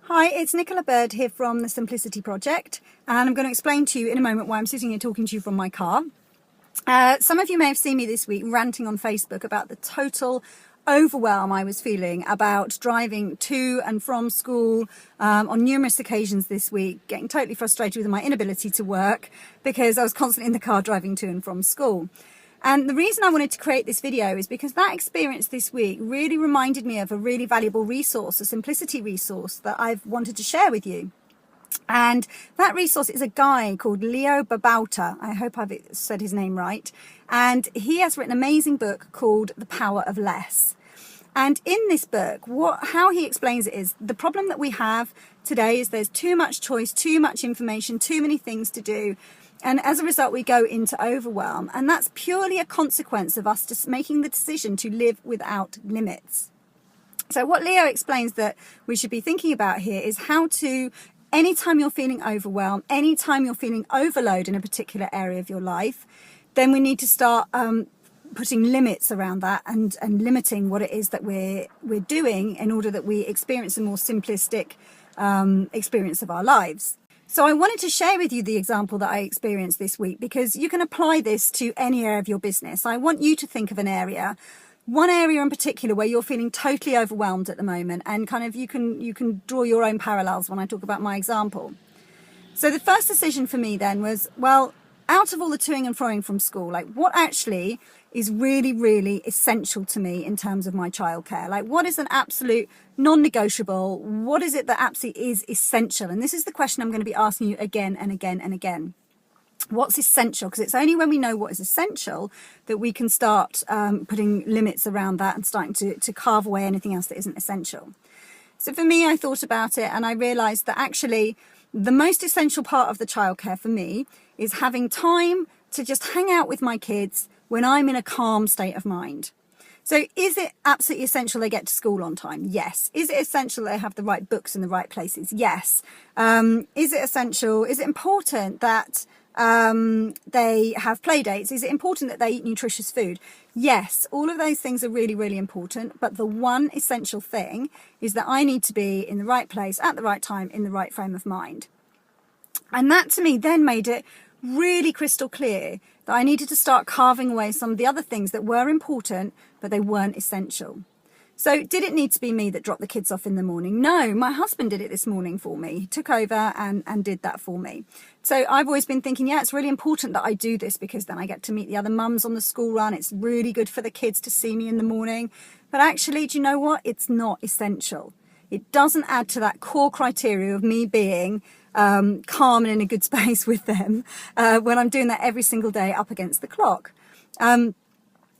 Hi, it's Nicola Bird here from the Simplicity Project, and I'm going to explain to you in a moment why I'm sitting here talking to you from my car. Some of you may have seen me this week ranting on Facebook about the total overwhelm I was feeling about driving to and from school on numerous occasions this week, getting totally frustrated with my inability to work because I was constantly in the car driving to and from school. And the reason I wanted to create this video is because that experience this week really reminded me of a really valuable resource, a simplicity resource that I've wanted to share with you. And that resource is a guy called Leo Babauta. I hope I've said his name right. And he has written an amazing book called The Power of Less. And in this book, how he explains it is the problem that we have today is there's too much choice, too much information, too many things to do. And as a result, we go into overwhelm. And that's purely a consequence of us just making the decision to live without limits. So what Leo explains that we should be thinking about here is how to, anytime you're feeling overwhelmed, anytime you're feeling overload in a particular area of your life, then we need to start putting limits around that and limiting what it is that we're doing in order that we experience a more simplistic experience of our lives. So I wanted to share with you the example that I experienced this week because you can apply this to any area of your business. I want you to think of one area in particular where you're feeling totally overwhelmed at the moment, and kind of you can draw your own parallels when I talk about my example. So the first decision for me then was, well, out of all the toing and froing from school, like what actually is really, really essential to me in terms of my childcare? Like what is an absolute non-negotiable? What is it that absolutely is essential? And this is the question I'm going to be asking you again and again and again. What's essential? Because it's only when we know what is essential that we can start putting limits around that and starting to carve away anything else that isn't essential. So for me, I thought about it and I realised that actually the most essential part of the childcare for me is having time to just hang out with my kids when I'm in a calm state of mind. So is it absolutely essential they get to school on time? Yes. Is it essential they have the right books in the right places? Yes. Is it essential? Is it important that they have play dates? Is it important that they eat nutritious food? Yes. All of those things are really, really important. But the one essential thing is that I need to be in the right place at the right time in the right frame of mind. And that to me then made it really crystal clear that I needed to start carving away some of the other things that were important, but they weren't essential. So did it need to be me that dropped the kids off in the morning? No, my husband did it this morning for me. He took over and did that for me. So I've always been thinking, yeah, it's really important that I do this because then I get to meet the other mums on the school run. It's really good for the kids to see me in the morning. But actually, do you know what? It's not essential. It doesn't add to that core criteria of me being calm and in a good space with them when I'm doing that every single day up against the clock.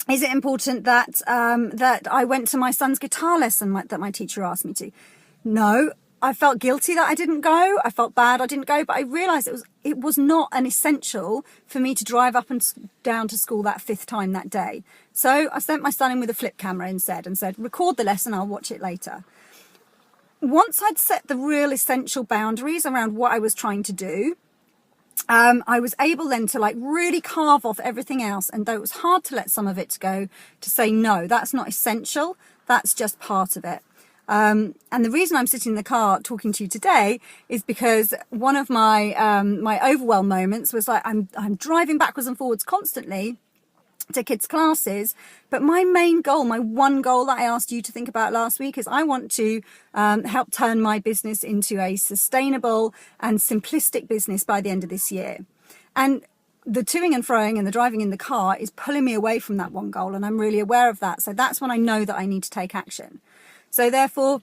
Is it important that that I went to my son's guitar lesson that my teacher asked me to? No. I felt guilty that I didn't go. I felt bad I didn't go, but I realised it was not an essential for me to drive up and down to school that fifth time that day. So I sent my son in with a flip camera instead and said, record the lesson, I'll watch it later. Once I'd set the real essential boundaries around what I was trying to do, I was able then to like really carve off everything else. And though it was hard to let some of it go, to say, no, that's not essential. That's just part of it. And the reason I'm sitting in the car talking to you today is because one of my my overwhelm moments was like I'm driving backwards and forwards constantly to kids' classes, but my main goal, my one goal that I asked you to think about last week is I want to help turn my business into a sustainable and simplistic business by the end of this year. And the toing and froing and the driving in the car is pulling me away from that one goal, and I'm really aware of that. So that's when I know that I need to take action. So therefore,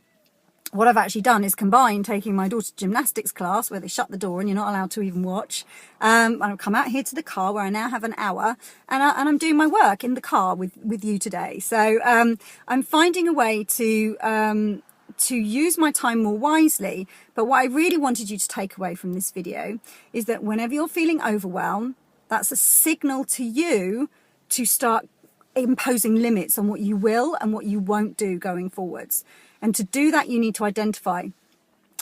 what I've actually done is combine taking my daughter's gymnastics class where they shut the door and you're not allowed to even watch. I've come out here to the car where I now have an hour and I'm doing my work in the car with you today. So I'm finding a way to use my time more wisely. But what I really wanted you to take away from this video is that whenever you're feeling overwhelmed, that's a signal to you to start imposing limits on what you will and what you won't do going forwards. And to do that, you need to identify,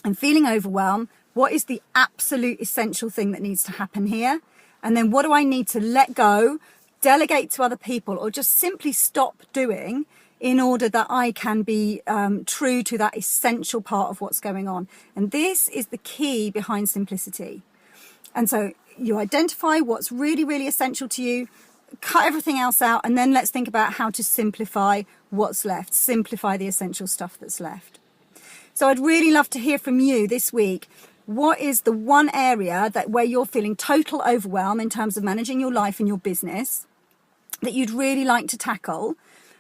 I'm feeling overwhelmed. What is the absolute essential thing that needs to happen here? And then what do I need to let go, delegate to other people, or just simply stop doing in order that I can be true to that essential part of what's going on. And this is the key behind simplicity. And so you identify what's really, really essential to you, cut everything else out, and then let's think about how to simplify what's left, simplify the essential stuff that's left. So I'd really love to hear from you this week. What is the one area where you're feeling total overwhelm in terms of managing your life and your business that you'd really like to tackle?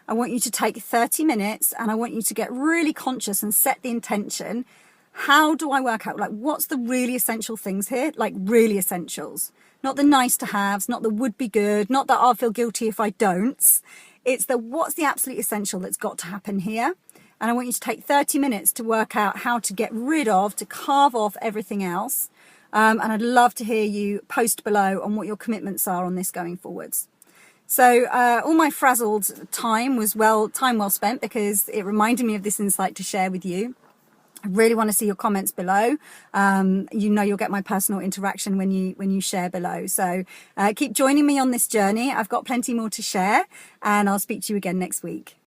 I want you to take 30 minutes and I want you to get really conscious and set the intention. How do I work out, like, what's the really essential things here? Like, really essentials. Not the nice to haves, not the would be good, not that I'll feel guilty if I don't. It's what's the absolute essential that's got to happen here. And I want you to take 30 minutes to work out how to get rid of, to carve off everything else. And I'd love to hear you post below on what your commitments are on this going forwards. So all my frazzled time was time well spent, because it reminded me of this insight to share with you. I really want to see your comments below. You'll get my personal interaction when you share below. So keep joining me on this journey. I've got plenty more to share, and I'll speak to you again next week.